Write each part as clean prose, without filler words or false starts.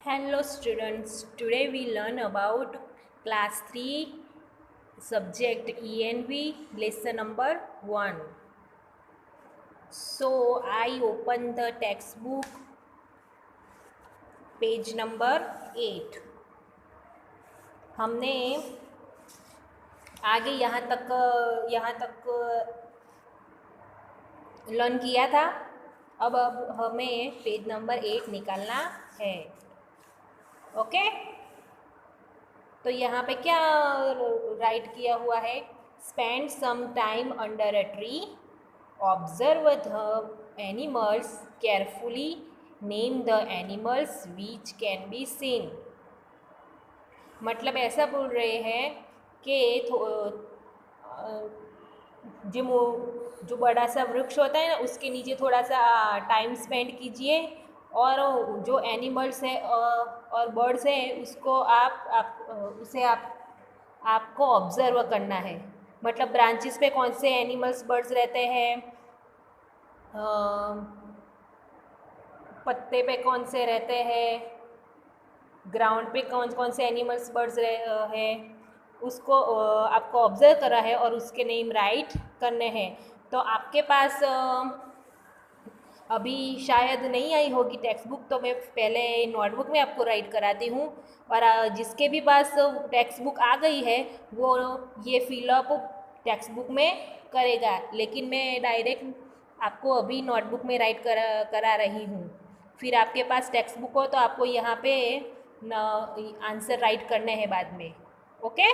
Hello students, today we learn about class 3 subject ENV lesson number 1. So I open the textbook page number 8. हमने आगे यहाँ तक learn किया था। अब हमें पेज नंबर 8 निकालना है। ओके, तो यहाँ पे क्या राइट किया हुआ है? Spend some time under a tree, observe the animals carefully, name the animals which can be seen. मतलब ऐसा बोल रहे हैं कि जो बड़ा सा वृक्ष होता है ना, उसके नीचे थोड़ा सा टाइम स्पेंड कीजिए और जो एनिमल्स है और बर्ड्स हैं उसको आपको ऑब्जर्व करना है। मतलब ब्रांचेस पे कौन से एनिमल्स बर्ड्स रहते हैं, पत्ते पे कौन से रहते हैं, ग्राउंड पे कौन कौन से एनिमल्स बर्ड्स हैं, उसको आपको ऑब्जर्व करा है और उसके नेम राइट करने हैं। तो आपके पास अभी शायद नहीं आई होगी टेक्स्ट बुक, तो मैं पहले नोटबुक में आपको राइट कराती हूँ। और जिसके भी पास टेक्स्ट बुक आ गई है वो ये फिलअप टेक्स्ट बुक में करेगा, लेकिन मैं डायरेक्ट आपको अभी नोटबुक में राइट करा रही हूँ। फिर आपके पास टेक्स्ट बुक हो तो आपको यहाँ पे आंसर राइट करने हैं बाद में। ओके,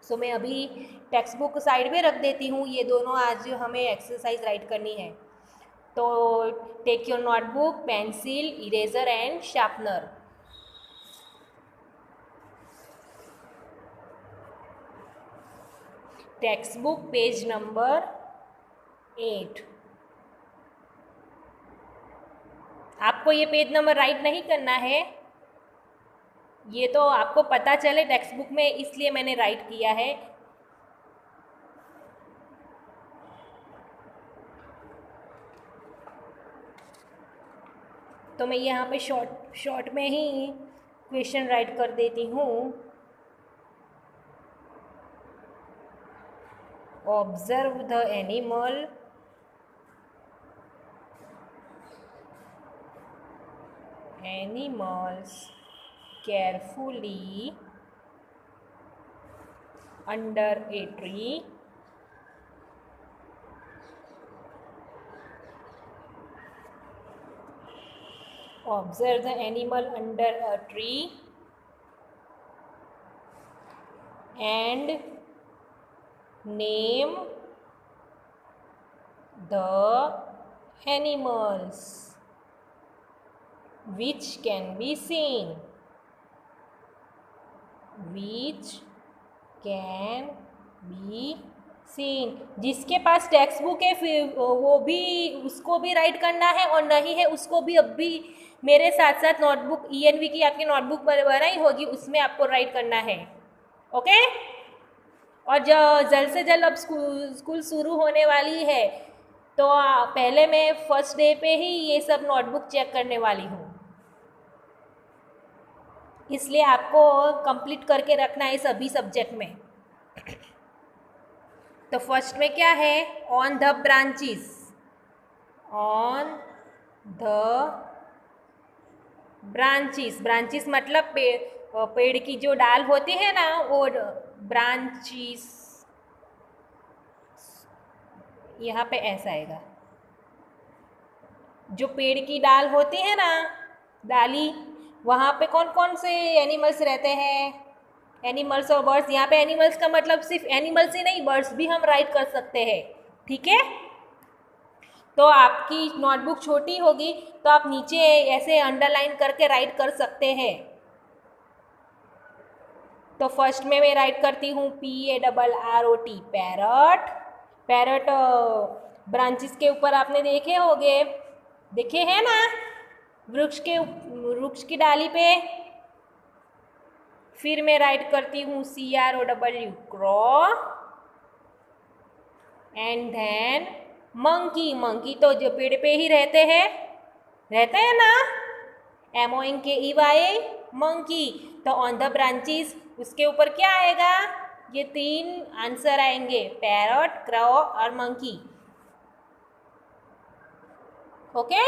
सो मैं अभी टेक्स्ट बुक साइड में रख देती हूँ। ये दोनों आज हमें एक्सरसाइज राइट करनी है। तो take your notebook, pencil, eraser and sharpener. Textbook page number 8। आपको ये पेज नंबर राइट नहीं करना है, ये तो आपको पता चले टेक्स्ट बुक में, इसलिए मैंने राइट किया है। तो मैं यहाँ पे शॉर्ट में ही क्वेश्चन राइट कर देती हूँ। Observe the animals carefully under a tree, observe the animal under a tree and name the animals which can be seen, which can be seen। जिसके पास टेक्स्ट बुक है फिर वो भी, उसको भी राइट करना है, और नहीं है उसको भी अब भी मेरे साथ साथ नोटबुक ENV की आपकी नोटबुक बनाई होगी उसमें आपको राइट करना है। ओके, और जल्द से जल्द अब स्कूल शुरू होने वाली है, तो पहले मैं फर्स्ट डे पे ही ये सब नोटबुक चेक करने वाली हूँ, इसलिए आपको कंप्लीट करके रखना है सभी सब्जेक्ट में। तो फर्स्ट में क्या है? On the branches. On the branches, branches मतलब पेड़ की जो डाल होती है ना, वो ब्रांचेस यहाँ पे ऐसा आएगा। जो पेड़ की डाल होती है ना, डाली, वहाँ पे कौन कौन से एनिमल्स रहते हैं? एनिमल्स और बर्ड्स। यहाँ पे एनिमल्स का मतलब सिर्फ एनिमल्स ही नहीं, बर्ड्स भी हम राइट कर सकते हैं। ठीक है, तो आपकी नोटबुक छोटी होगी तो आप नीचे ऐसे अंडरलाइन करके राइट कर सकते हैं। तो फर्स्ट में मैं राइट करती हूँ PARROT, पैरट। पैरट ब्रांचेस के ऊपर आपने देखे हैं ना, वृक्ष की डाली पे। फिर मैं राइट करती हूँ CROW, crow. And then monkey, monkey तो जो पेड़ पे ही रहते हैं ना, MONKEY, मंकी। तो ऑन द ब्रांचेस उसके ऊपर क्या आएगा? ये 3 आंसर आएंगे, पैरट, क्रो और मंकी। Okay.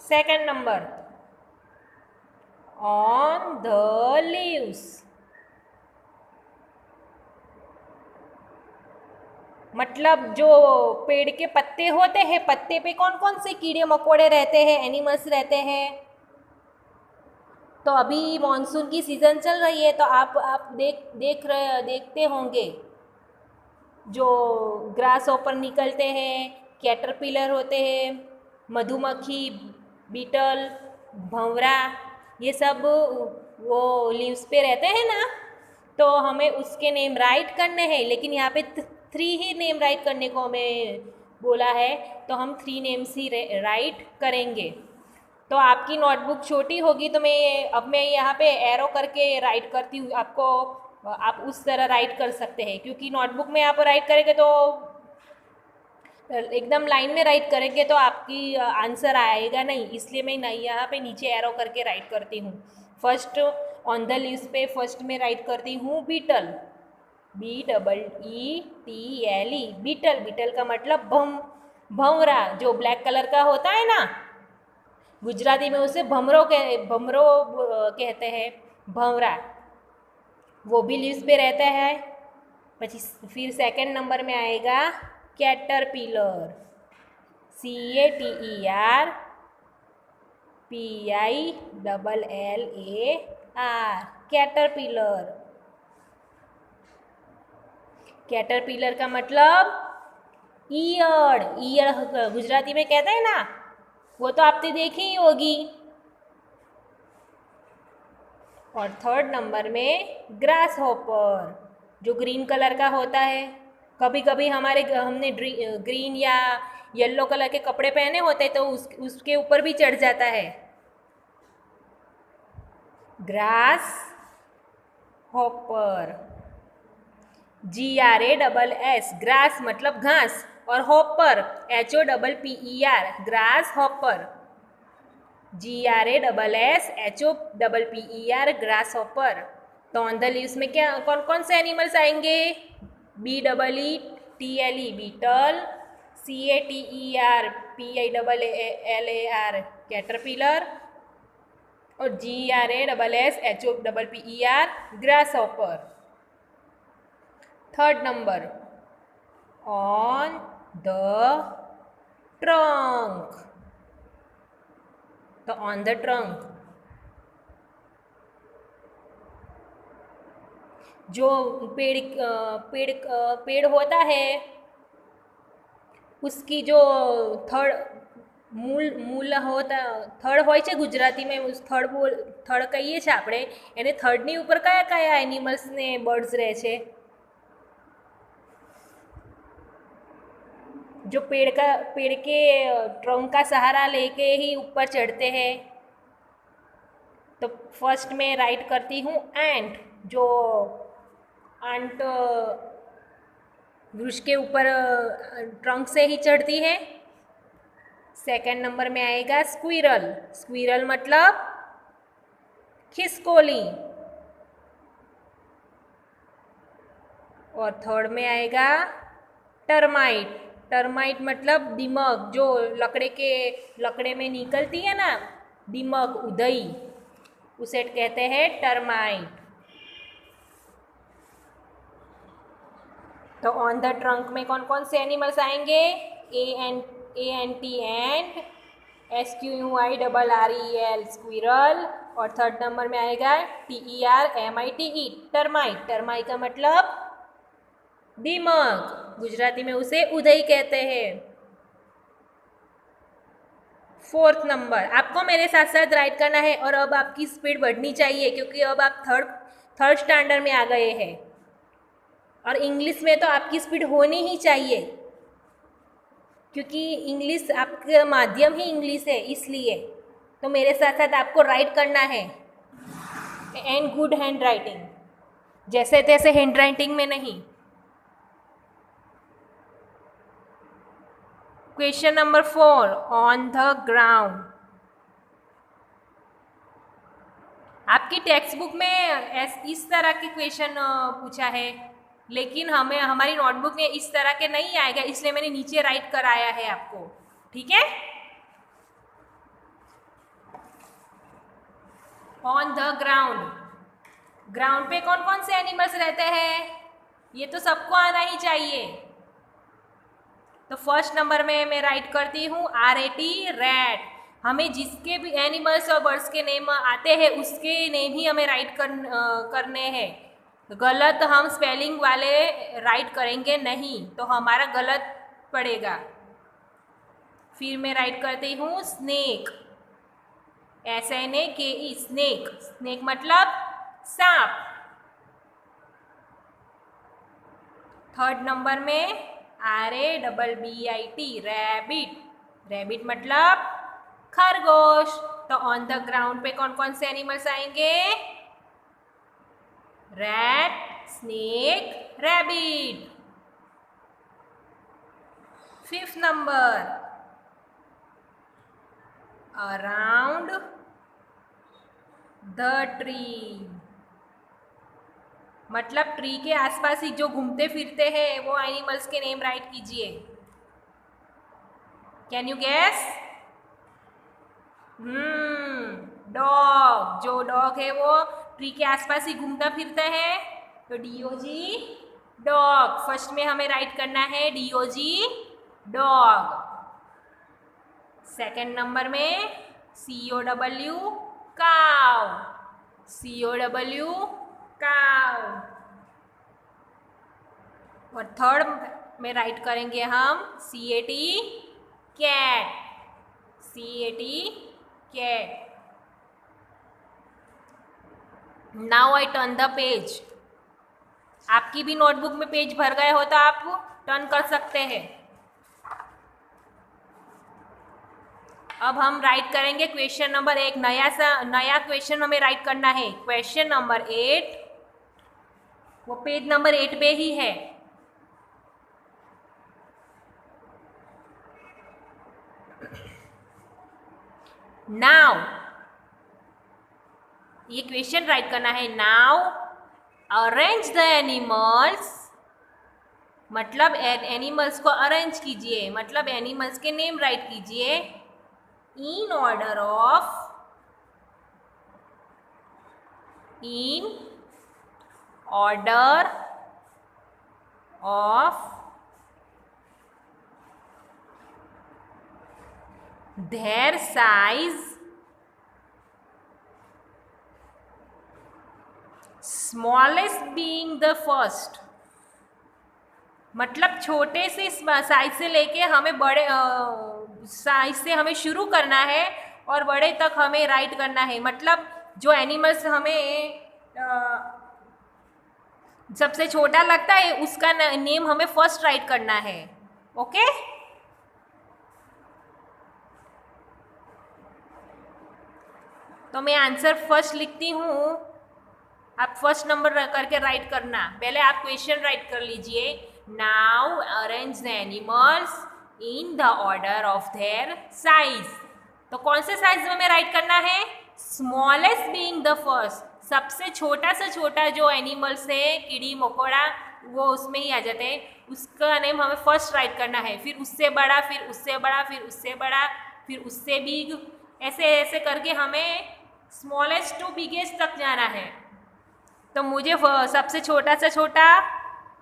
Second number, on the leaves, मतलब जो पेड़ के पत्ते होते हैं, पत्ते पे कौन कौन से कीड़े मकोड़े रहते हैं, एनिमल्स रहते हैं। तो अभी मॉनसून की सीज़न चल रही है, तो आप देखते होंगे जो ग्रास ऊपर निकलते हैं, कैटरपिलर होते हैं, मधुमक्खी, बीटल, भंवरा, ये सब वो लीव्स पे रहते हैं ना। तो हमें उसके नेम राइट करने हैं, लेकिन यहाँ पे 3 ही नेम राइट करने को हमें बोला है, तो हम 3 नेम्स ही राइट करेंगे। तो आपकी नोटबुक छोटी होगी तो मैं यहाँ पे एरो करके राइट करती हूँ आपको, आप उस तरह राइट कर सकते हैं, क्योंकि नोटबुक में आप राइट करेंगे तो एकदम लाइन में राइट करेंगे तो आपकी आंसर आएगा नहीं, इसलिए मैं नहीं यहाँ पे नीचे एरो करके राइट करती हूँ। फर्स्ट ऑन द लिस्ट पे फर्स्ट में राइट करती हूँ बीटल, BEETLE, बीटल। बीटल का मतलब भंवरा, जो ब्लैक कलर का होता है ना, गुजराती में उसे भमरो कहते हैं, भंवरा, वो भी लीव्स पे रहता है। फिर सेकंड नंबर में आएगा कैटरपिलर, CATERPILLAR, कैटरपिलर। कैटरपिलर का मतलब ईयड़, ईयड़ गुजराती में कहते हैं ना, वो तो आपने देखी ही होगी। और थर्ड नंबर में ग्रास हॉपर, जो ग्रीन कलर का होता है। कभी कभी हमने ग्रीन या येलो कलर के कपड़े पहने होते हैं, तो उसके ऊपर भी चढ़ जाता है। ग्रास हॉपर, GRASS, ग्रास मतलब घास, और hopper HOPPER, grass hopper, GRASSHOPPER, grass hopper. तो ऑन द लिस्ट में क्या कौन कौन से एनिमल्स आएंगे? BEETLE, बीटल, CATERPILLAR, कैटरपिलर, और GRASSHOPPER, grass hopper. Third number, on the trunk. तो ऑन द ट्रंक, जो पेड़ होता है, उसकी जो મૂળ હોતા થડ હોય છે ગુજરાતીમાં, થડ કહીએ છીએ આપણે એને। થડની ઉપર કયા કયા એનિમલ્સ ને બર્ડ્સ રહે છે? जो पेड़ के ट्रंक का सहारा लेके ही ऊपर चढ़ते हैं। तो फर्स्ट में राइट करती हूँ एंट, जो आंट वृक्ष के ऊपर ट्रंक से ही चढ़ती है। सेकंड नंबर में आएगा स्क्विरल, स्क्विरल मतलब खिसकोली। और थर्ड में आएगा टर्माइट, टर्माइट मतलब दीमक, जो लकड़े में निकलती है ना, दीमक, उदई, उसे कहते हैं टर्माइट। तो ऑन द ट्रंक में कौन कौन से एनिमल्स आएंगे? ANT एंट, SQUIRREL स्क्विरल, और थर्ड नंबर में आएगा TERMITE टर्माइट। टर्माइट का मतलब दीमक, गुजराती में उसे उदई कहते हैं। फोर्थ नंबर आपको मेरे साथ साथ राइट करना है, और अब आपकी स्पीड बढ़नी चाहिए, क्योंकि अब आप थर्ड स्टैंडर्ड में आ गए हैं, और इंग्लिश में तो आपकी स्पीड होनी ही चाहिए, क्योंकि इंग्लिश आपका माध्यम ही इंग्लिश है, इसलिए। तो मेरे साथ साथ आपको राइट करना है, एंड गुड हैंड राइटिंग, जैसे तैसे हैंड राइटिंग में नहीं। Question number 4, on the ground. आपकी टेक्स्ट बुक में इस तरह के क्वेश्चन पूछा है, लेकिन हमें हमारी नोटबुक में इस तरह के नहीं आएगा, इसलिए मैंने नीचे राइट कराया है आपको। ठीक है, ऑन द ग्राउंड। ग्राउंड पे कौन कौन से एनिमल्स रहते हैं, ये तो सबको आना ही चाहिए। तो फर्स्ट नंबर में मैं राइट करती हूँ RAT, रैट। हमें जिसके भी एनिमल्स और बर्ड्स के नेम आते हैं उसके नेम ही हमें राइट करने हैं। गलत हम स्पेलिंग वाले राइट करेंगे नहीं तो हमारा गलत पड़ेगा। फिर मैं राइट करती हूँ स्नेक, SNAKE, स्नेक। स्नेक मतलब सांप। थर्ड नंबर में RABBIT, रैबिट। रैबिट मतलब खरगोश। तो ऑन द ग्राउंड पे कौन कौन से एनिमल्स आएंगे, rat, snake, rabbit. Fifth number, around the tree, मतलब ट्री के आसपास ही जो घूमते फिरते हैं वो एनिमल्स के नेम राइट कीजिए। Can you gas? डॉग। जो डॉग है वो ट्री के आसपास ही घूमता फिरता है, तो DOG, डॉग। फर्स्ट में हमें राइट करना है DOG, डॉग। सेकंड नंबर में COW, काउ। COW, cow. और थर्ड में राइट करेंगे हम CAT, cat. CAT, cat. Now I turn the page. आपकी भी नोटबुक में पेज भर गए हो तो आप टर्न कर सकते हैं। अब हम राइट करेंगे क्वेश्चन नंबर 1। नया क्वेश्चन हमें राइट करना है। क्वेश्चन नंबर 8, वो पेज नंबर 8 पे ही है। नाउ, ये क्वेश्चन राइट करना है। नाउ अरेंज द एनिमल्स, मतलब एनिमल्स को अरेंज कीजिए, मतलब एनिमल्स के नेम राइट कीजिए in order of their size, smallest being the first, मतलब छोटे से साइज से लेके हमें बड़े साइज से हमें शुरू करना है और बड़े तक हमें राइट करना है। मतलब जो एनिमल्स हमें सबसे छोटा लगता है उसका नेम हमें फर्स्ट राइट करना है। ओके, तो मैं आंसर फर्स्ट लिखती हूँ, आप फर्स्ट नंबर करके राइट करना। पहले आप क्वेश्चन राइट कर लीजिए। Now arrange the animals in the order of their size. तो कौन से साइज में हमें राइट करना है? स्मॉलेस्ट बीइंग द फर्स्ट, सबसे छोटा से छोटा जो एनिमल्स है, कीड़ी मकोड़ा, वो उसमें ही आ जाते हैं, उसका नेम हमें फर्स्ट राइट करना है। फिर उससे बड़ा, फिर उससे बड़ा, फिर उससे बड़ा, फिर उससे बिग, ऐसे ऐसे करके हमें स्मॉलेस्ट टू बिगेस्ट तक जाना है। तो मुझे सबसे छोटा से छोटा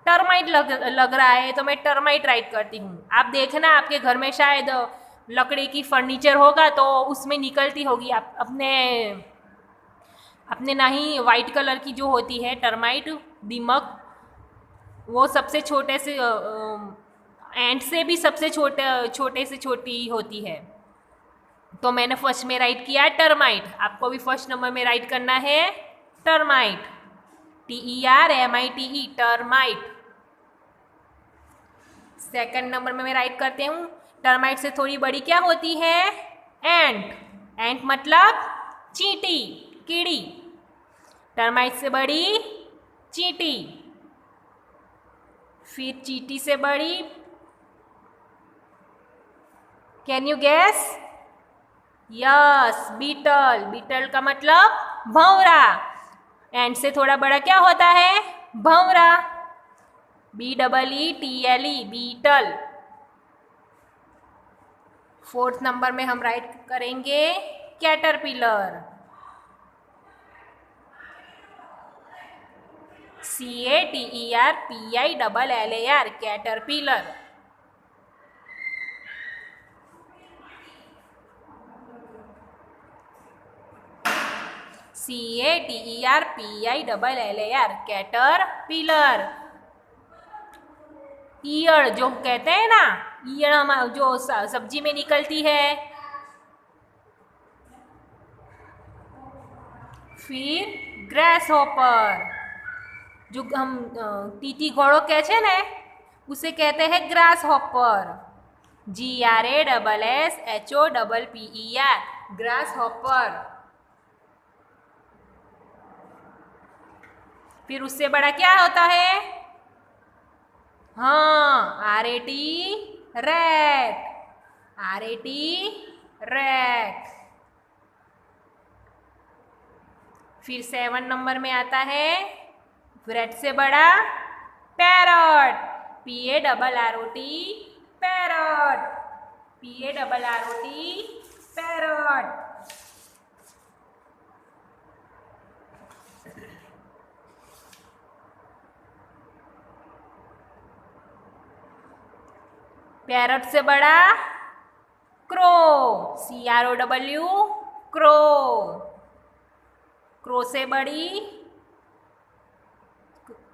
टर्माइट लग रहा है, तो मैं टर्माइट राइट करती हूँ। आप देखना आपके घर में शायद लकड़ी की फर्नीचर होगा तो उसमें निकलती होगी। आप अपने ना ही वाइट कलर की जो होती है टर्माइट, दीमक, वो सबसे छोटे से एंट से भी सबसे छोटे से छोटी होती है। तो मैंने फर्स्ट में राइट किया टर्माइट। आपको भी फर्स्ट नंबर में राइट करना है termite, TERMITE, termite. Second number में मैं राइट करती हूँ, टर्माइट से थोड़ी बड़ी क्या होती है? एंट। एंट मतलब चींटी, कीड़ी। टर्माइट से बड़ी चींटी, फिर चींटी से बड़ी can you guess? Yes, beetle. Beetle का मतलब भंवरा। एंड से थोड़ा बड़ा क्या होता है? भंवरा। BEETLE, beetle. 4th नंबर में हम राइट करेंगे caterpillar. CATERPILLAR, caterpillar. CATERPILLAR, caterpillar. ईयड़ जो कहते हैं ना, ईयड़ हम जो सब्जी में निकलती है। फिर ग्रास हॉपर, जो हम टीटी घोड़ो कहे छे ने, उसे कहते हैं grass hopper. GRASSHOPPER, grass hopper. फिर उससे बड़ा क्या होता है? हाँ, RAT, रैट। RAT, rat. फिर 7 नंबर में आता है रैट से बड़ा parrot. PARROT, parrot. PARROT, parrot. Parrot से बड़ा क्रो। CROW, crow. क्रो से बड़ी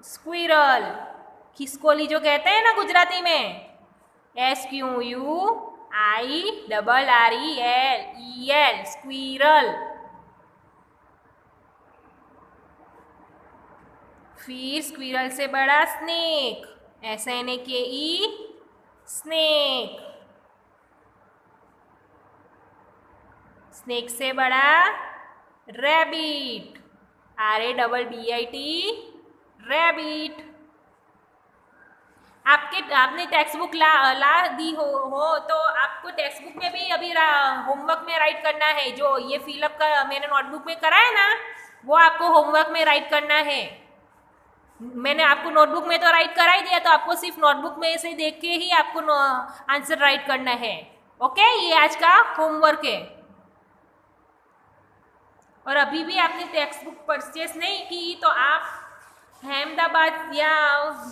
स्क्विरल। खिसकोली जो कहते हैं ना गुजराती में, SQUIRREL, स्क्विरल। फिर स्क्विरल से बड़ा स्नेक। SNAKE, snake. स्नेक से बड़ा रैबिट। RABBIT, rabbit. आपने टेक्स्ट बुक ला दी हो तो आपको टेक्स्ट बुक में भी अभी होमवर्क में राइट करना है। जो ये फिलअप का मैंने नोटबुक में करा है ना, वो आपको होमवर्क में राइट करना है। मैंने आपको नोटबुक में तो राइट करा ही दिया, तो आपको सिर्फ नोटबुक में से देख के ही आपको आंसर राइट करना है। ओके, ये आज का होमवर्क है। और अभी भी आपने टेक्स्ट बुक परचेस नहीं की तो आप अहमदाबाद या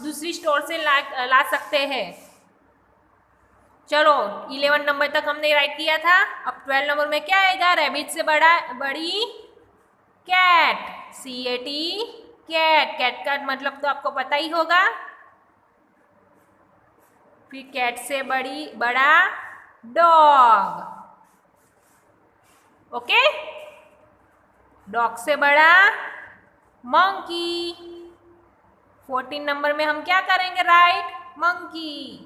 दूसरी स्टोर से ला सकते हैं। चलो, 11 नंबर तक हमने राइट किया था। अब 12 नंबर में क्या आएगा? रैबिट से बड़ी कैट। CAT, cat. कैट का मतलब तो आपको पता ही होगा। फिर कैट से बड़ा डॉग। ओके, डॉग से बड़ा मंकी। 14 नंबर में हम क्या करेंगे? Right, monkey.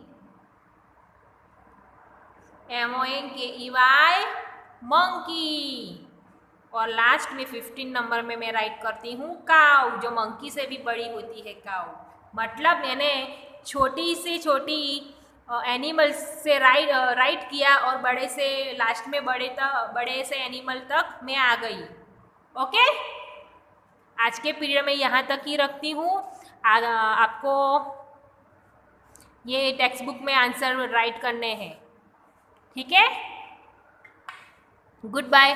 MONKEY, monkey. और लास्ट में 15 नंबर में मैं राइट करती हूँ काऊ, जो मंकी से भी बड़ी होती है, काऊ। मतलब मैंने छोटी से छोटी एनिमल से राइट किया और बड़े से लास्ट में बड़े से एनिमल तक मैं आ गई। ओके, आज के पीरियड में यहाँ तक ही रखती हूँ। आपको ये टेक्स्ट बुक में आंसर राइट करने हैं। ठीक है, गुड बाय।